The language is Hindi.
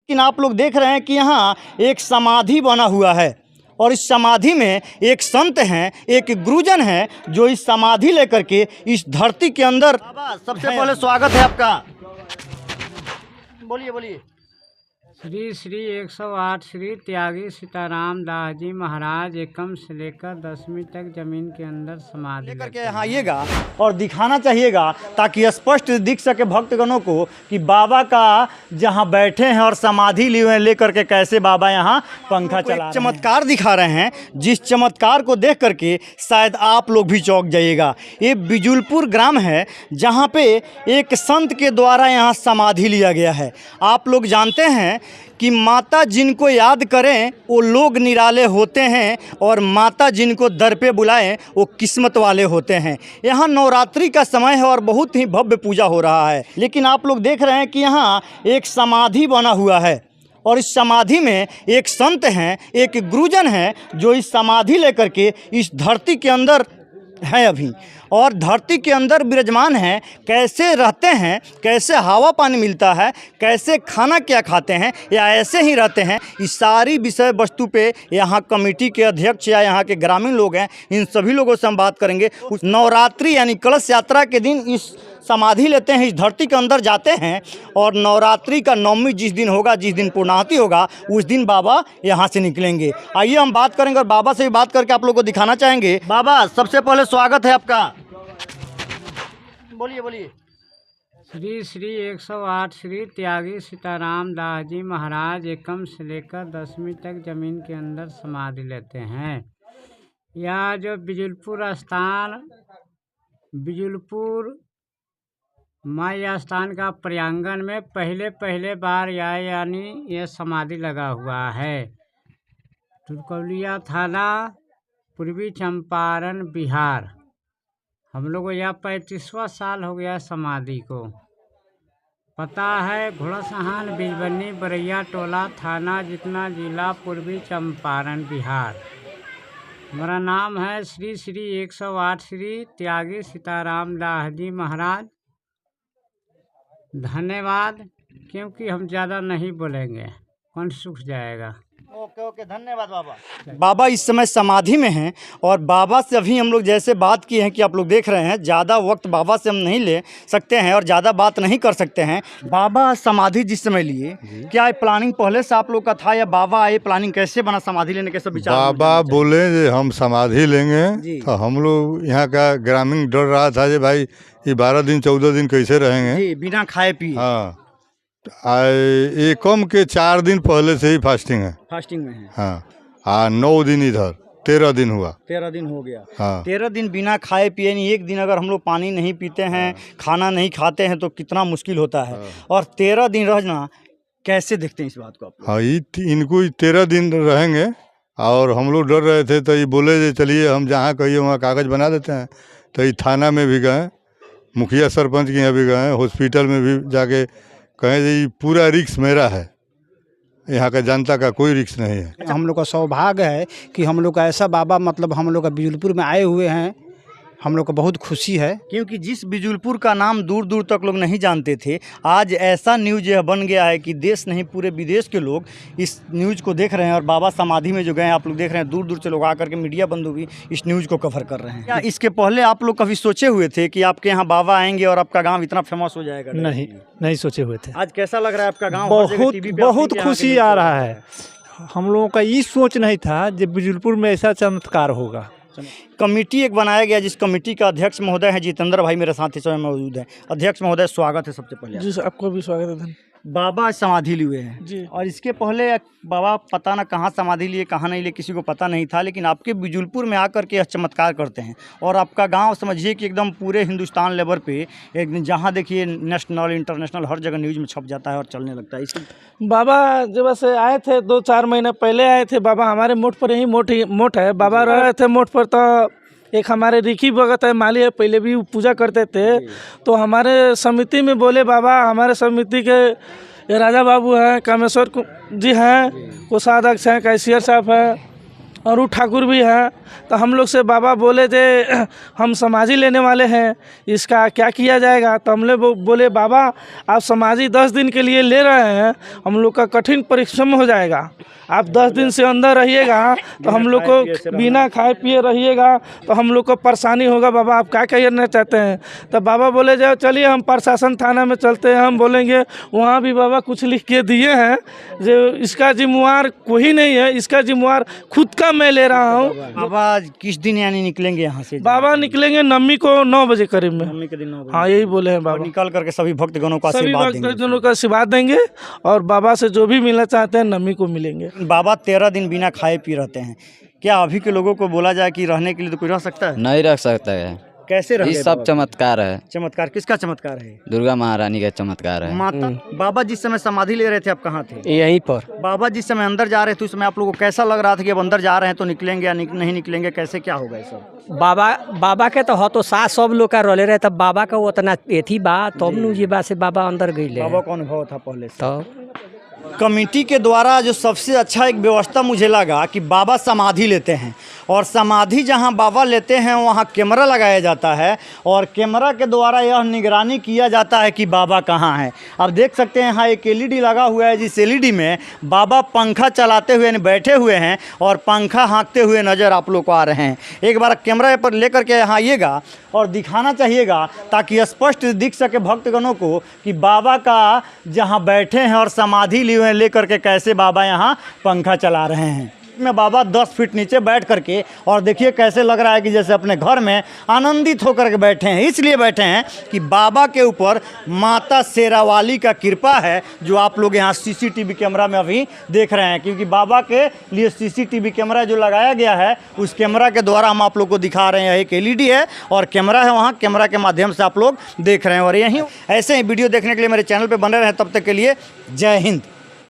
लेकिन आप लोग देख रहे हैं कि यहाँ एक समाधि बना हुआ है और इस समाधि में एक संत हैं, एक गुरुजन हैं जो इस समाधि लेकर के इस धरती के अंदर। सबसे पहले स्वागत है आपका। बोलिए बोलिए। श्री श्री 108 श्री त्यागी सीताराम दास जी महाराज एकम से लेकर 10वीं तक जमीन के अंदर समाधि लेकर के यहाँ आइएगा और दिखाना चाहिएगा ताकि स्पष्ट दिख सके भक्तगणों को कि बाबा का जहाँ बैठे हैं और समाधि लिए हुए लेकर के कैसे बाबा यहाँ पंखा चला रहे हैं। चमत्कार दिखा रहे हैं जिस चमत्कार को देख करके शायद आप लोग भी चौंक जाइएगा। ये बिजुलपुर ग्राम है जहाँ पे एक संत के द्वारा यहाँ समाधि लिया गया है। आप लोग जानते हैं कि माता जिनको याद करें वो लोग निराले होते हैं और माता जिनको दर पे बुलाएं वो किस्मत वाले होते हैं। यहाँ नवरात्रि का समय है और बहुत ही भव्य पूजा हो रहा है। लेकिन आप लोग देख रहे हैं कि यहाँ एक समाधि बना हुआ है और इस समाधि में एक संत हैं, एक गुरुजन हैं जो इस समाधि लेकर के इस धरती के अंदर हैं अभी और धरती के अंदर विराजमान हैं। कैसे रहते हैं, कैसे हवा पानी मिलता है, कैसे खाना क्या खाते हैं या ऐसे ही रहते हैं, इस सारी विषय वस्तु पे यहाँ कमेटी के अध्यक्ष या यहाँ के ग्रामीण लोग हैं, इन सभी लोगों से हम बात करेंगे। उस नवरात्रि यानी कलश यात्रा के दिन इस समाधि लेते हैं, इस धरती के अंदर जाते हैं और नवरात्रि का नवमी जिस दिन होगा, जिस दिन पूर्णाहुति होगा, उस दिन बाबा यहाँ से निकलेंगे। आइए हम बात करेंगे और बाबा से भी बात करके आप लोगों को दिखाना चाहेंगे। बाबा सबसे पहले स्वागत है आपका। बोलिए बोलिए। श्री श्री 108 श्री त्यागी सीताराम दास जी महाराज एकम से लेकर 10वीं तक जमीन के अंदर समाधि लेते हैं। यह जो बिजुलपुर स्थान, बिजुलपुर माई स्थान का प्रांगण में पहले बार यानी ये समाधि लगा हुआ है। तुरकौलिया थाना, पूर्वी चंपारण, बिहार। हम लोग को यह 35वां साल हो गया समाधि को। पता है घोड़ासहान, बिजबन्नी, बरैया टोला, थाना जितना, जिला पूर्वी चंपारण, बिहार। हमारा नाम है श्री श्री 108 श्री त्यागी सीताराम दास जी महाराज। धन्यवाद, क्योंकि हम ज़्यादा नहीं बोलेंगे, मन सूख जाएगा। ओके ओके, धन्यवाद बाबा। बाबा इस समय समाधि में हैं और बाबा से अभी हम लोग जैसे बात की है कि आप लोग देख रहे हैं, ज़्यादा वक्त बाबा से हम नहीं ले सकते हैं और ज़्यादा बात नहीं कर सकते हैं। बाबा समाधि जिस समय लिए, क्या ये प्लानिंग पहले से आप लोग का था या बाबा ये प्लानिंग कैसे बना समाधि लेने के सब विचार? बाबा बोले हम समाधि लेंगे तो हम लोग यहाँ का ग्रामीण डर रहा था कि भाई ये 12 दिन 14 दिन कैसे रहेंगे बिना खाए पिए। हाँ, एकम के 4 दिन पहले से ही फास्टिंग है। फास्टिंग में है। हाँ, 9 दिन इधर, 13 दिन हुआ। 13 दिन हो गया। हाँ, 13 दिन बिना खाए पिए। नहीं, एक दिन अगर हम लोग पानी नहीं पीते हैं, खाना नहीं खाते हैं तो कितना मुश्किल होता है। और 13 दिन रहना कैसे देखते हैं इस बात को आप? हाँ, इनको 13 दिन रहेंगे और हम लोग डर रहे थे तो ये बोले चलिए हम जहाँ कहिए वहाँ कागज़ बना देते हैं। तो ये थाना में भी गए, मुखिया सरपंच के यहाँ भी गए, हॉस्पिटल में भी जाके कहें जी पूरा रिस्क मेरा है, यहाँ का जनता का कोई रिस्क नहीं है। हम लोग का सौभाग्य है कि हम लोग का ऐसा बाबा मतलब हम लोग का बिजुलपुर में आए हुए हैं। हम लोग को बहुत खुशी है क्योंकि जिस बिजुलपुर का नाम दूर दूर तक लोग नहीं जानते थे, आज ऐसा न्यूज यह बन गया है कि देश नहीं पूरे विदेश के लोग इस न्यूज़ को देख रहे हैं। और बाबा समाधि में जो गए आप लोग देख रहे हैं, दूर दूर से लोग आकर के मीडिया बंधु भी इस न्यूज़ को कवर कर रहे हैं। क्या इसके पहले आप लोग कभी सोचे हुए थे कि आपके यहाँ बाबा आएंगे और आपका गाँव इतना फेमस हो जाएगा? नहीं सोचे हुए थे। आज कैसा लग रहा है आपका गाँव? बहुत खुशी आ रहा है। हम लोगों का ये सोच नहीं था कि बिजुलपुर में ऐसा चमत्कार होगा। कमेटी एक बनाया गया जिस कमेटी का अध्यक्ष महोदय हैं जितेंद्र भाई, मेरे साथ इस समय मौजूद हैं। अध्यक्ष महोदय स्वागत है सबसे पहले। जी आपको भी स्वागत है। बाबा समाधि लिए हैं जी, और इसके पहले बाबा पता ना कहाँ समाधि लिए कहाँ नहीं लिए, किसी को पता नहीं था। लेकिन आपके बिजुलपुर में आकर के यह चमत्कार करते हैं और आपका गांव समझिए कि एकदम पूरे हिंदुस्तान लेवल पे एक जहाँ देखिए नेशनल इंटरनेशनल हर जगह न्यूज़ में छप जाता है और चलने लगता है। इसके बाबा जब से आए थे 2-4 महीने पहले आए थे। बाबा हमारे मोट पर ही मोट है। बाबा रहे थे मोट पर। तो एक हमारे रिखी भगत है, माली है, पहले भी पूजा करते थे। तो हमारे समिति में बोले बाबा, हमारे समिति के राजा बाबू हैं, कामेश्वर जी हैं, कोषाध्यक्ष हैं, कैशियर साहब हैं, और ठाकुर भी हैं। तो हम लोग से बाबा बोले थे हम समाधि लेने वाले हैं, इसका क्या किया जाएगा। तो हम लोग बोले बाबा आप समाधि 10 दिन के लिए ले रहे हैं, हम लोग का कठिन परिश्रम हो जाएगा, आप 10 दिन से अंदर रहिएगा तो हम लोग को बिना खाए पिए रहिएगा तो हम लोग को परेशानी होगा, बाबा आप क्या कहना चाहते हैं। तो बाबा बोले जाओ चलिए हम प्रशासन थाना में चलते हैं, हम बोलेंगे वहाँ भी बाबा कुछ लिख के दिए हैं जो इसका जिम्मेवार कोई नहीं है, इसका जिम्मेवार खुद का मैं ले रहा हूँ। बाबा किस दिन यानी निकलेंगे यहाँ से? बाबा निकलेंगे नवमी को 9 बजे करीब में। नवमी के दिन 9 बजे। हाँ यही बोले हैं और बाबा। निकल करके सभी भक्तगणों का सभी आशीर्वाद देंगे। भक्तजनों का आशीर्वाद देंगे और बाबा से जो भी मिलना चाहते हैं नवमी को मिलेंगे। बाबा 13 दिन बिना खाए पी रहते हैं, क्या अभी के लोगों को बोला जाए कि रहने के लिए तो कोई रह सकता है? नहीं रख सकता है। कैसे रह ये गए सब बाबा? चमत्कार है, चमत्कार किसका चमत्कार है? दुर्गा महारानी का चमत्कार है। माता बाबा जिस समय समाधि ले रहे थे आप कहाँ थे? यहीं पर बाबा जिस समय अंदर जा रहे थे उस समय आप लोगों को कैसा लग रहा था कि अब अंदर जा रहे हैं तो निकलेंगे या नहीं निकलेंगे, कैसे क्या होगा ये सब? बाबा के तो हो तो साथ सब लोग का रोले रहे, तब बाबा का उतना एथी बा तब नु ये बात से बाबा अंदर गई बाबा का अनुभव था पहले से। तो कमेटी के द्वारा जो सबसे अच्छा एक व्यवस्था मुझे लगा कि बाबा समाधि लेते हैं और समाधि जहां बाबा लेते हैं वहां कैमरा लगाया जाता है और कैमरा के द्वारा यह निगरानी किया जाता है कि बाबा कहां हैं। अब देख सकते हैं यहाँ एक एलईडी लगा हुआ है, जिस एलईडी में बाबा पंखा चलाते हुए यानी बैठे हुए हैं और पंखा हाँकते हुए नज़र आप लोग को आ रहे हैं। एक बार कैमरा पर लेकर के यहाँ आइएगा और दिखाना चाहिएगा ताकि स्पष्ट दिख सके भक्तगणों को कि बाबा का जहाँ बैठे हैं और समाधि लिए हुए लेकर के कैसे बाबा यहाँ पंखा चला रहे हैं। में बाबा 10 फीट नीचे बैठ करके और देखिए कैसे लग रहा है कि जैसे अपने घर में आनंदित होकर के बैठे हैं। इसलिए बैठे हैं कि बाबा के ऊपर माता शेरावाली का कृपा है, जो आप लोग यहाँ सीसीटीवी कैमरा में अभी देख रहे हैं। क्योंकि बाबा के लिए सीसीटीवी कैमरा जो लगाया गया है उस कैमरा के द्वारा हम आप लोग को दिखा रहे हैं। एक एलईडी है और कैमरा है, वहाँ कैमरा के माध्यम से आप लोग देख रहे हैं। और यहीं ऐसे ही वीडियो देखने के लिए मेरे चैनल पर बने रहें। तब तक के लिए जय हिंद।